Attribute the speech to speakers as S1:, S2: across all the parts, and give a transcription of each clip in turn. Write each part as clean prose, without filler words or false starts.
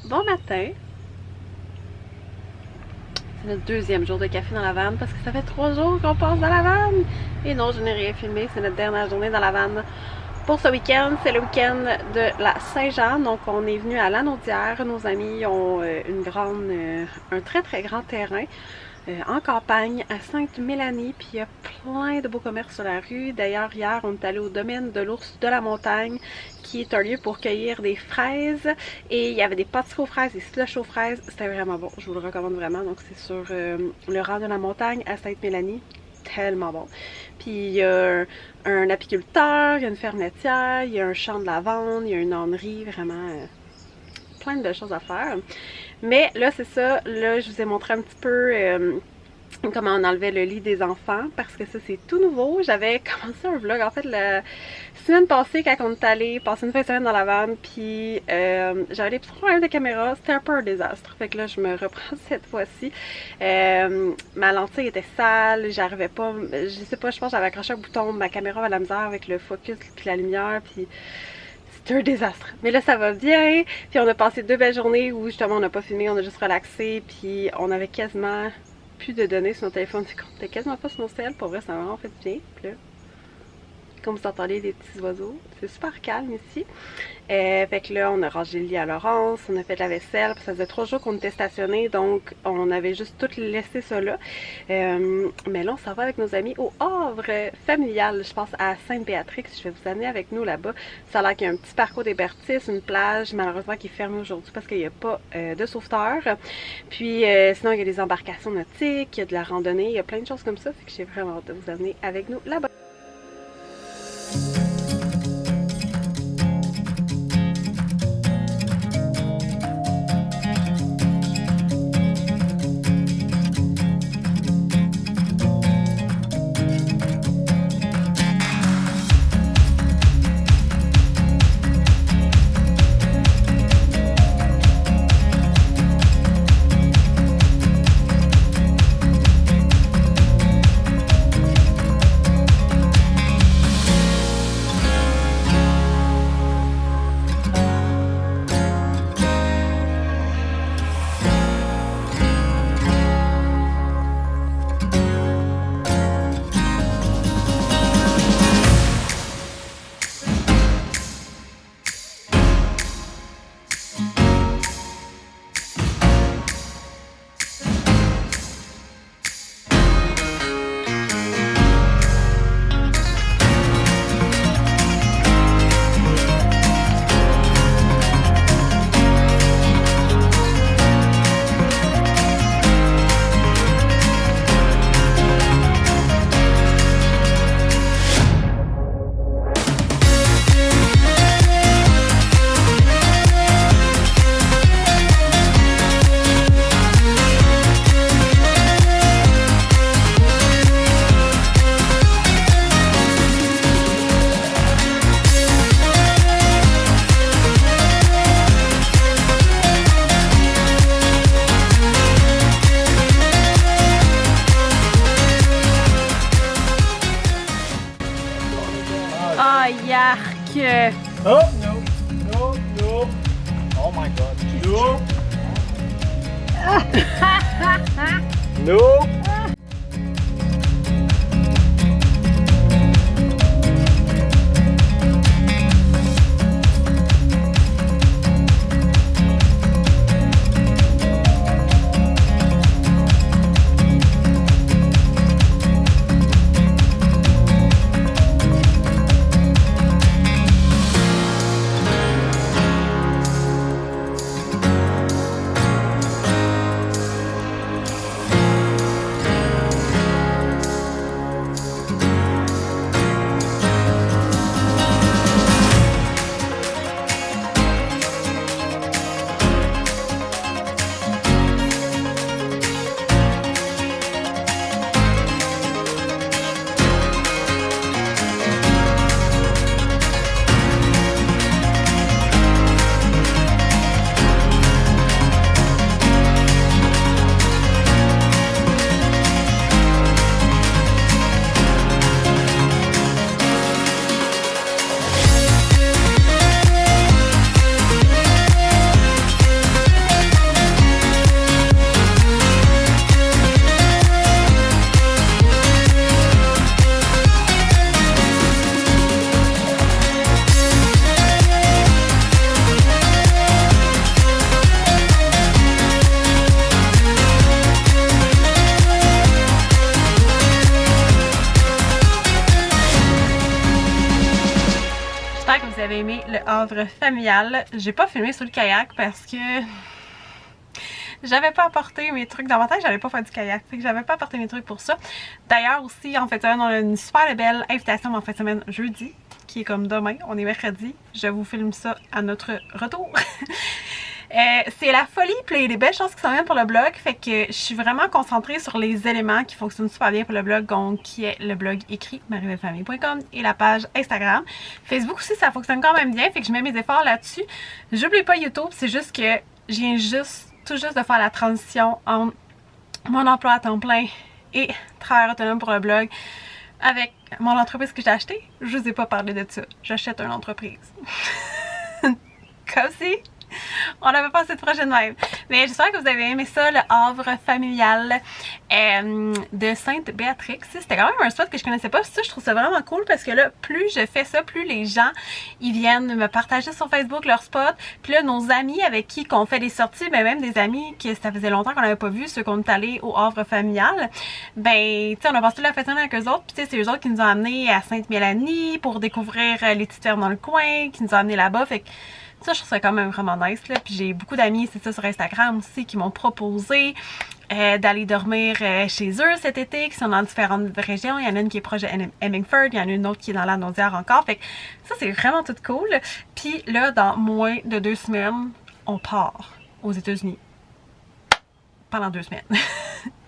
S1: Bon matin! C'est notre deuxième jour de café dans la vanne parce que ça fait 3 jours qu'on passe dans la vanne! Et non, je n'ai rien filmé, c'est notre dernière journée dans la vanne pour ce week-end. C'est le week-end de la Saint-Jean, donc on est venu à Lanaudière. Nos amis ont un très très grand terrain en campagne à Sainte-Mélanie, puis il y a plein de beaux commerces sur la rue. D'ailleurs, hier, on est allé au domaine de l'Ours de la Montagne, qui est un lieu pour cueillir des fraises, et il y avait des pâtisseries aux fraises, des slushs aux fraises. C'était vraiment bon, je vous le recommande vraiment. Donc c'est sur le rang de la montagne à Sainte-Mélanie, tellement bon. Puis il y a un apiculteur, il y a une ferme laitière, il y a un champ de lavande, il y a une ânerie, vraiment plein de belles choses à faire. Mais là, c'est ça, là, je vous ai montré un petit peu comment on enlevait le lit des enfants, parce que ça, c'est tout nouveau. J'avais commencé un vlog, en fait, la semaine passée, quand on est allé passer une fin de semaine dans la vanne, puis j'avais des petits problèmes de caméra, c'était un peu un désastre. Fait que là, je me reprends cette fois-ci. Ma lentille était sale, j'arrivais pas, je sais pas, je pense que j'avais accroché un bouton, ma caméra avait la misère avec le focus, puis la lumière, puis c'était un désastre. Mais là, ça va bien. Puis on a passé 2 belles journées où justement on n'a pas filmé, on a juste relaxé. Puis on avait quasiment plus de données sur notre téléphone. On était quasiment pas sur nos cell. Pour vrai, ça m'a vraiment fait bien. Puis là, comme vous entendez des petits oiseaux, c'est super calme ici. Fait que là, on a rangé le lit à Laurence, on a fait la vaisselle, puis ça faisait 3 jours qu'on était stationnés, donc on avait juste tout laissé ça là. Mais là, on s'en va avec nos amis au Havre familial, je pense à Sainte-Béatrix. Je vais vous amener avec nous là-bas. Ça a l'air qu'il y a un petit parcours des Bertis, une plage, malheureusement qui est fermée aujourd'hui parce qu'il n'y a pas de sauveteurs. Puis sinon, il y a des embarcations nautiques, il y a de la randonnée, il y a plein de choses comme ça, fait que j'ai vraiment hâte de vous amener avec nous là-bas. Ah, yark!
S2: Oh, no, no, no. Oh my god. No. No.
S1: J'espère que vous avez aimé le havre familial. J'ai pas filmé sur le kayak parce que j'avais pas apporté mes trucs. Dans ma tête, j'avais pas fait du kayak. Fait que j'avais pas apporté mes trucs pour ça. D'ailleurs aussi, en fait, on a une super belle invitation en fin de semaine jeudi, qui est comme demain. On est mercredi. Je vous filme ça à notre retour. C'est la folie, puis il y a des belles choses qui s'en viennent pour le blog, fait que je suis vraiment concentrée sur les éléments qui fonctionnent super bien pour le blog, donc qui est le blog écrit mariebellefamille.com et la page Instagram. Facebook aussi, ça fonctionne quand même bien, fait que je mets mes efforts là-dessus. J'oublie pas YouTube, c'est juste que je viens tout juste de faire la transition entre mon emploi à temps plein et travail autonome pour le blog avec mon entreprise que j'ai achetée. Je vous ai pas parlé de ça, j'achète une entreprise. Comme si on n'avait pas cette prochaine vibe. Mais j'espère que vous avez aimé ça, le havre familial de Sainte-Béatrix. C'était quand même un spot que je connaissais pas. Ça, je trouve ça vraiment cool parce que là, plus je fais ça, plus les gens, ils viennent me partager sur Facebook leur spot. Puis là, nos amis avec qui qu'on fait des sorties, ben même des amis que ça faisait longtemps qu'on n'avait pas vu, ceux qu'on est allés au havre familial, ben, tu sais, on a passé toute la fête avec eux autres. Puis tu sais, c'est eux autres qui nous ont amenés à Sainte-Mélanie pour découvrir les petites fermes dans le coin, qui nous ont amenés là-bas. Fait que ça, je trouve ça quand même vraiment nice, là. Puis j'ai beaucoup d'amis, c'est ça, sur Instagram aussi, qui m'ont proposé d'aller dormir chez eux cet été, qui sont dans différentes régions. Il y en a une qui est proche de Hemingford, il y en a une autre qui est dans la Naudière encore. Fait que ça, c'est vraiment tout cool. Puis là, dans moins de 2 semaines, on part aux États-Unis. Pendant 2 semaines.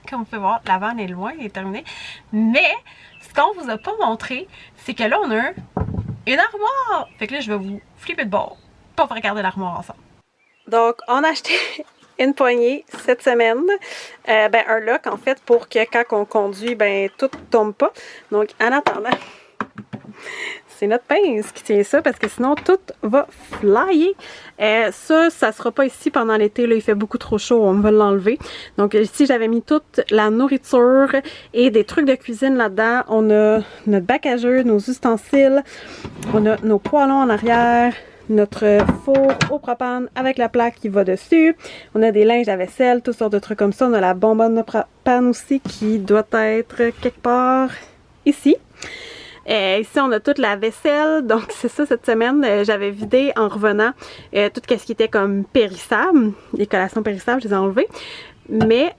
S1: Comme vous pouvez voir, la vanne est loin, elle est terminée. Mais, ce qu'on vous a pas montré, c'est que là, on a une armoire. Fait que là, je vais vous flipper de bord. On va regarder l'armoire ensemble. Donc, on a acheté une poignée cette semaine. Ben, un lock, en fait, pour que quand on conduit, ben, tout tombe pas. Donc, en attendant, c'est notre pince qui tient ça parce que sinon, tout va flyer. Ça sera pas ici pendant l'été. Là, il fait beaucoup trop chaud. On va l'enlever. Donc, ici, j'avais mis toute la nourriture et des trucs de cuisine là-dedans. On a notre bac à jeux, nos ustensiles. On a nos poêlons en arrière. Notre four au propane avec la plaque qui va dessus. On a des linges à vaisselle, toutes sortes de trucs comme ça. On a la bonbonne de propane aussi qui doit être quelque part ici. Ici, on a toute la vaisselle. Donc, c'est ça, cette semaine, j'avais vidé en revenant tout ce qui était comme périssable. Les collations périssables, je les ai enlevées. Mais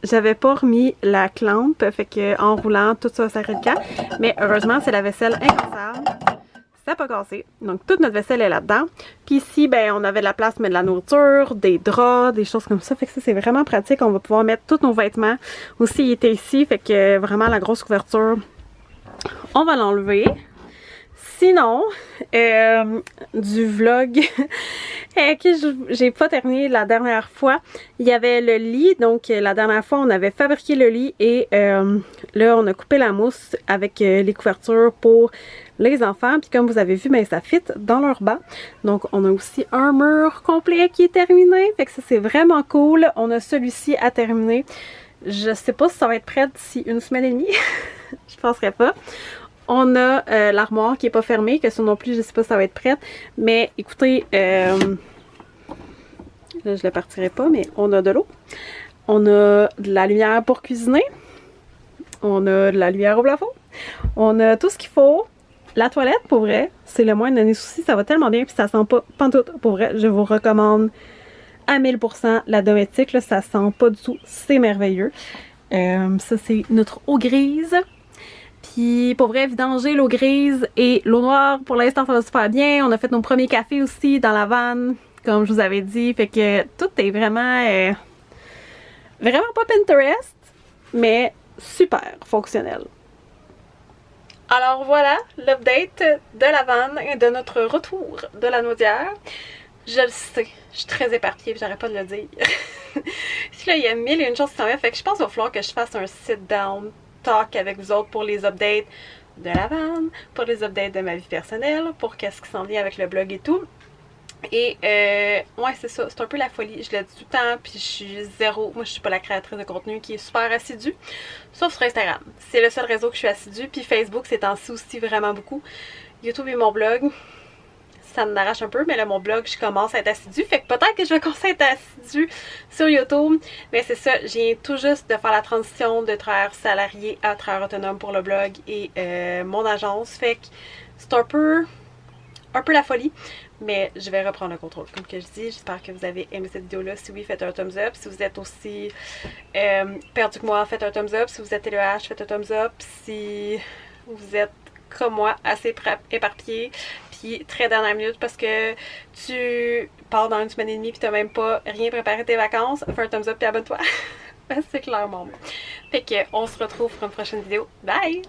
S1: j'avais pas remis la clampe. Fait que en roulant, tout ça s'arrête le camp. Mais heureusement, c'est la vaisselle incassable. Ça n'a pas cassé. Donc, toute notre vaisselle est là-dedans. Puis ici, ben, on avait de la place pour mettre de la nourriture, des draps, des choses comme ça. Fait que ça, c'est vraiment pratique. On va pouvoir mettre tous nos vêtements. Aussi, il était ici. Fait que vraiment, la grosse couverture, on va l'enlever. Sinon, du vlog que j'ai pas terminé la dernière fois, il y avait le lit. Donc, la dernière fois, on avait fabriqué le lit et là, on a coupé la mousse avec les couvertures pour les enfants. Puis comme vous avez vu, ben, ça fit dans leur banc. Donc, on a aussi un mur complet qui est terminé. Fait que ça, c'est vraiment cool. On a celui-ci à terminer. Je sais pas si ça va être prêt d'ici 1 semaine et demie. Je penserais pas. On a l'armoire qui est pas fermée, que ça non plus, je sais pas si ça va être prête. Mais écoutez, là, je la partirai pas, mais on a de l'eau. On a de la lumière pour cuisiner. On a de la lumière au plafond. On a tout ce qu'il faut. La toilette, pour vrai, c'est le moins de nos soucis. Ça va tellement bien, puis ça sent pas pantoute. Pour vrai, je vous recommande à 1000% la Dometic. Là, ça sent pas du tout. C'est merveilleux. Ça, c'est notre eau grise. Puis pour vrai, vidanger l'eau grise et l'eau noire, pour l'instant, ça va super bien. On a fait nos premiers cafés aussi dans la vanne, comme je vous avais dit. Fait que tout est vraiment, vraiment pas Pinterest, mais super fonctionnel. Alors voilà, l'update de la vanne et de notre retour de la Naudière. Je le sais, je suis très éparpillée, j'arrête pas de le dire. Puis là, il y a 1001 choses qui s'en viennent, fait que je pense qu'il va falloir que je fasse un sit-down talk avec vous autres pour les updates de la vanne, pour les updates de ma vie personnelle, pour qu'est-ce qui s'en vient avec le blog et tout. Et ouais, c'est ça, c'est un peu la folie, je le dis tout le temps, puis je suis zéro, moi je suis pas la créatrice de contenu qui est super assidue, sauf sur Instagram, c'est le seul réseau que je suis assidue, puis Facebook c'est temps-ci aussi vraiment beaucoup, YouTube et mon blog, ça m'arrache un peu, mais là mon blog je commence à être assidue, fait que peut-être que je vais commencer à être assidue sur YouTube, mais c'est ça, je viens tout juste de faire la transition de travailleur salarié à travailleur autonome pour le blog et mon agence, fait que c'est un peu un peu la folie, mais je vais reprendre le contrôle. Comme que je dis, j'espère que vous avez aimé cette vidéo-là. Si oui, faites un thumbs up. Si vous êtes aussi perdu que moi, faites un thumbs up. Si vous êtes TLEH, faites un thumbs up. Si vous êtes comme moi, assez éparpillé, puis très dernière minute parce que tu pars dans une semaine et demie puis t'as même pas rien préparé tes vacances, fais un thumbs up et abonne-toi. C'est clairement. Fait que on se retrouve pour une prochaine vidéo. Bye!